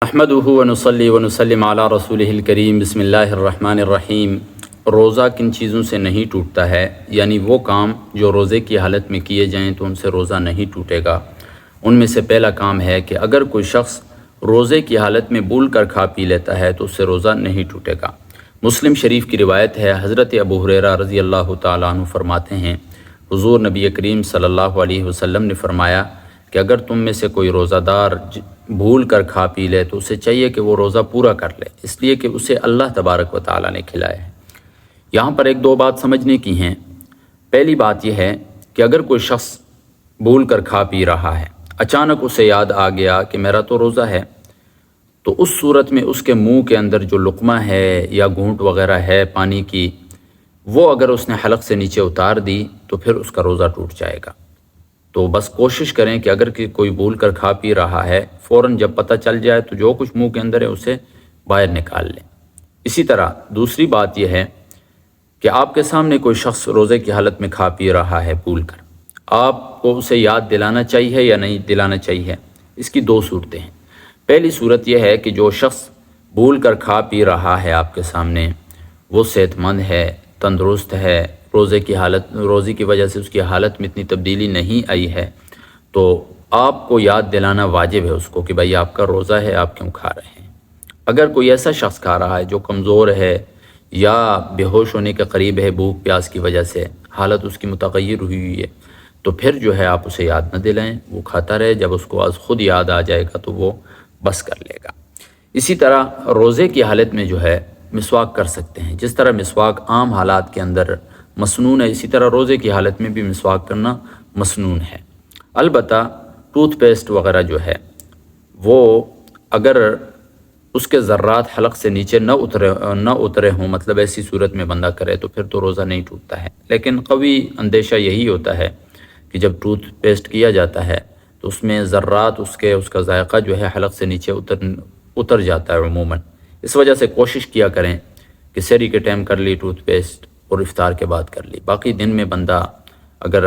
نحمدہ ونصلی ونسلم علی رسولہ الکریم بسم اللہ الرحمن الرحیم۔ روزہ کن چیزوں سے نہیں ٹوٹتا ہے، یعنی وہ کام جو روزے کی حالت میں کیے جائیں تو ان سے روزہ نہیں ٹوٹے گا۔ ان میں سے پہلا کام ہے کہ اگر کوئی شخص روزے کی حالت میں بھول کر کھا پی لیتا ہے تو اس سے روزہ نہیں ٹوٹے گا۔ مسلم شریف کی روایت ہے، حضرت ابو ہریرہ رضی اللہ تعالیٰ عنہ فرماتے ہیں، حضور نبی کریم صلی اللہ علیہ وسلم نے فرمایا کہ اگر تم میں سے کوئی روزہ دار بھول کر کھا پی لے تو اسے چاہیے کہ وہ روزہ پورا کر لے، اس لیے کہ اسے اللہ تبارک و تعالیٰ نے کھلایا ہے۔ یہاں پر ایک دو بات سمجھنے کی ہیں۔ پہلی بات یہ ہے کہ اگر کوئی شخص بھول کر کھا پی رہا ہے، اچانک اسے یاد آ گیا کہ میرا تو روزہ ہے، تو اس صورت میں اس کے منہ کے اندر جو لقمہ ہے یا گھونٹ وغیرہ ہے پانی کی، وہ اگر اس نے حلق سے نیچے اتار دی تو پھر اس کا روزہ ٹوٹ جائے گا۔ تو بس کوشش کریں کہ اگر کوئی بھول کر کھا پی رہا ہے، فوراً جب پتہ چل جائے تو جو کچھ منہ کے اندر ہے اسے باہر نکال لیں۔ اسی طرح دوسری بات یہ ہے کہ آپ کے سامنے کوئی شخص روزے کی حالت میں کھا پی رہا ہے بھول کر، آپ کو اسے یاد دلانا چاہیے یا نہیں دلانا چاہیے؟ اس کی دو صورتیں ہیں۔ پہلی صورت یہ ہے کہ جو شخص بھول کر کھا پی رہا ہے آپ کے سامنے، وہ صحت مند ہے، تندرست ہے، روزے کی وجہ سے اس کی حالت میں اتنی تبدیلی نہیں آئی ہے، تو آپ کو یاد دلانا واجب ہے اس کو کہ بھائی آپ کا روزہ ہے، آپ کیوں کھا رہے ہیں۔ اگر کوئی ایسا شخص کھا رہا ہے جو کمزور ہے یا بے ہوش ہونے کے قریب ہے بھوک پیاس کی وجہ سے، حالت اس کی متغیر ہوئی ہے، تو پھر جو ہے آپ اسے یاد نہ دلائیں، وہ کھاتا رہے، جب اس کو خود یاد آ جائے گا تو وہ بس کر لے گا۔ اسی طرح روزے کی حالت میں جو ہے مسواک کر سکتے ہیں۔ جس طرح مسواک عام حالات کے اندر مسنون ہے، اسی طرح روزے کی حالت میں بھی مسواک کرنا مسنون ہے۔ البتہ ٹوتھ پیسٹ وغیرہ جو ہے وہ اگر اس کے ذرات حلق سے نیچے نہ اترے ہوں، مطلب ایسی صورت میں بندہ کرے تو پھر تو روزہ نہیں ٹوٹتا ہے۔ لیکن قوی اندیشہ یہی ہوتا ہے کہ جب ٹوتھ پیسٹ کیا جاتا ہے تو اس میں ذرات اس کا ذائقہ جو ہے حلق سے نیچے اتر جاتا ہے عموماً۔ اس وجہ سے کوشش کیا کریں کہ سحری کے ٹائم کر لی ٹوتھ پیسٹ اور افطار کے بعد کر لی، باقی دن میں بندہ اگر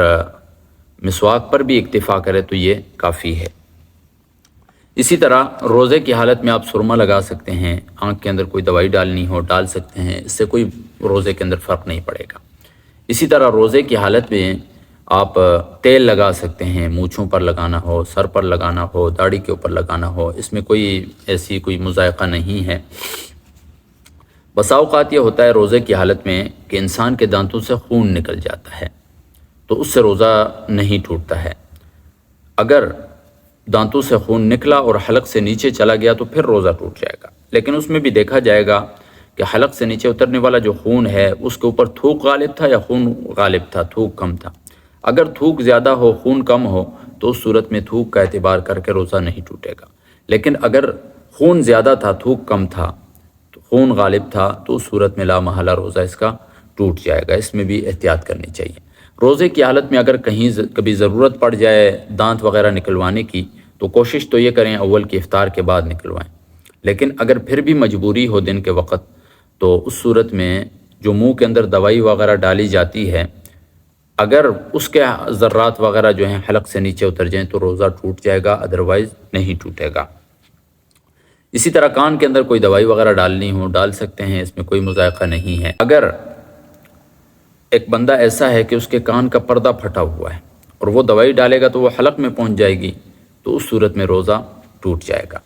مسواک پر بھی اکتفا کرے تو یہ کافی ہے۔ اسی طرح روزے کی حالت میں آپ سرما لگا سکتے ہیں، آنکھ کے اندر کوئی دوائی ڈالنی ہو ڈال سکتے ہیں، اس سے کوئی روزے کے اندر فرق نہیں پڑے گا۔ اسی طرح روزے کی حالت میں آپ تیل لگا سکتے ہیں، مونچھوں پر لگانا ہو، سر پر لگانا ہو، داڑھی کے اوپر لگانا ہو، اس میں کوئی مذائقہ نہیں ہے۔ بسا اوقات یہ ہوتا ہے روزے کی حالت میں کہ انسان کے دانتوں سے خون نکل جاتا ہے، تو اس سے روزہ نہیں ٹوٹتا ہے۔ اگر دانتوں سے خون نکلا اور حلق سے نیچے چلا گیا تو پھر روزہ ٹوٹ جائے گا، لیکن اس میں بھی دیکھا جائے گا کہ حلق سے نیچے اترنے والا جو خون ہے اس کے اوپر تھوک غالب تھا یا خون غالب تھا، تھوک کم تھا۔ اگر تھوک زیادہ ہو خون کم ہو تو اس صورت میں تھوک کا اعتبار کر کے روزہ نہیں ٹوٹے گا، لیکن اگر خون زیادہ تھا تھوک کم تھا تو خون غالب تھا تو اس صورت میں لا محالہ روزہ اس کا ٹوٹ جائے گا۔ اس میں بھی احتیاط کرنی چاہیے۔ روزے کی حالت میں اگر کبھی ضرورت پڑ جائے دانت وغیرہ نکلوانے کی تو کوشش تو یہ کریں اول کی افطار کے بعد نکلوائیں، لیکن اگر پھر بھی مجبوری ہو دن کے وقت تو اس صورت میں جو منہ کے اندر دوائی وغیرہ ڈالی جاتی ہے، اگر اس کے ذرات وغیرہ جو ہیں حلق سے نیچے اتر جائیں تو روزہ ٹوٹ جائے گا، ادروائز نہیں ٹوٹے گا۔ اسی طرح کان کے اندر کوئی دوائی وغیرہ ڈالنی ہو ڈال سکتے ہیں، اس میں کوئی مذائقہ نہیں ہے۔ اگر ایک بندہ ایسا ہے کہ اس کے کان کا پردہ پھٹا ہوا ہے اور وہ دوائی ڈالے گا تو وہ حلق میں پہنچ جائے گی تو اس صورت میں روزہ ٹوٹ جائے گا۔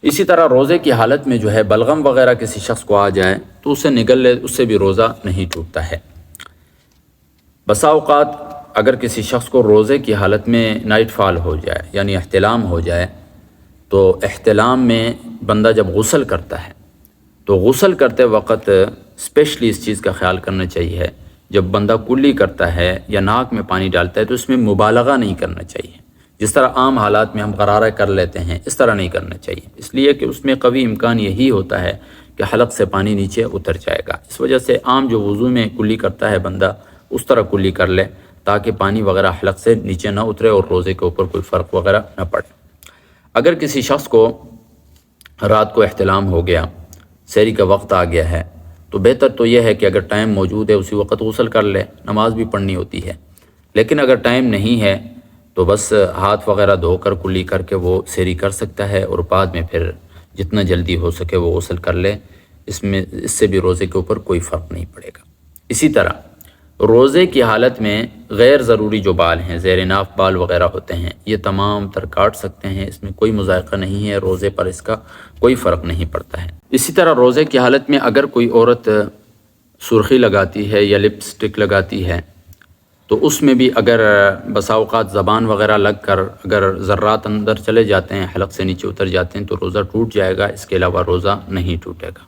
اسی طرح روزے کی حالت میں جو ہے بلغم وغیرہ کسی شخص کو آ جائے تو اسے نگل لے، اس سے بھی روزہ نہیں ٹوٹتا ہے۔ بسا اوقات اگر کسی شخص کو روزے کی حالت میں نائٹ فال ہو جائے یعنی احتلام ہو جائے، تو احتلام میں بندہ جب غسل کرتا ہے تو غسل کرتے وقت اسپیشلی اس چیز کا خیال کرنا چاہیے، جب بندہ کلی کرتا ہے یا ناک میں پانی ڈالتا ہے تو اس میں مبالغہ نہیں کرنا چاہیے۔ جس طرح عام حالات میں ہم غرارہ کر لیتے ہیں اس طرح نہیں کرنا چاہیے، اس لیے کہ اس میں قوی امکان یہی ہوتا ہے کہ حلق سے پانی نیچے اتر جائے گا۔ اس وجہ سے عام جو وضو میں کلی کرتا ہے بندہ اس طرح کلی کر لے تاکہ پانی وغیرہ حلق سے نیچے نہ اترے اور روزے کے اوپر کوئی فرق وغیرہ نہ پڑے۔ اگر کسی شخص کو رات کو احتلام ہو گیا، سحری کا وقت آ گیا ہے، تو بہتر تو یہ ہے کہ اگر ٹائم موجود ہے اسی وقت غسل کر لے، نماز بھی پڑھنی ہوتی ہے۔ لیکن اگر ٹائم نہیں ہے تو بس ہاتھ وغیرہ دھو کر کلی کر کے وہ سحری کر سکتا ہے، اور بعد میں پھر جتنا جلدی ہو سکے وہ غسل کر لے، اس سے بھی روزے کے اوپر کوئی فرق نہیں پڑے گا۔ اسی طرح روزے کی حالت میں غیر ضروری جو بال ہیں، زیر ناف بال وغیرہ ہوتے ہیں، یہ تمام تر کاٹ سکتے ہیں، اس میں کوئی مذائقہ نہیں ہے، روزے پر اس کا کوئی فرق نہیں پڑتا ہے۔ اسی طرح روزے کی حالت میں اگر کوئی عورت سرخی لگاتی ہے یا لپسٹک لگاتی ہے تو اس میں بھی اگر بسا اوقات زبان وغیرہ لگ کر اگر ذرات اندر چلے جاتے ہیں، حلق سے نیچے اتر جاتے ہیں، تو روزہ ٹوٹ جائے گا، اس کے علاوہ روزہ نہیں ٹوٹے گا۔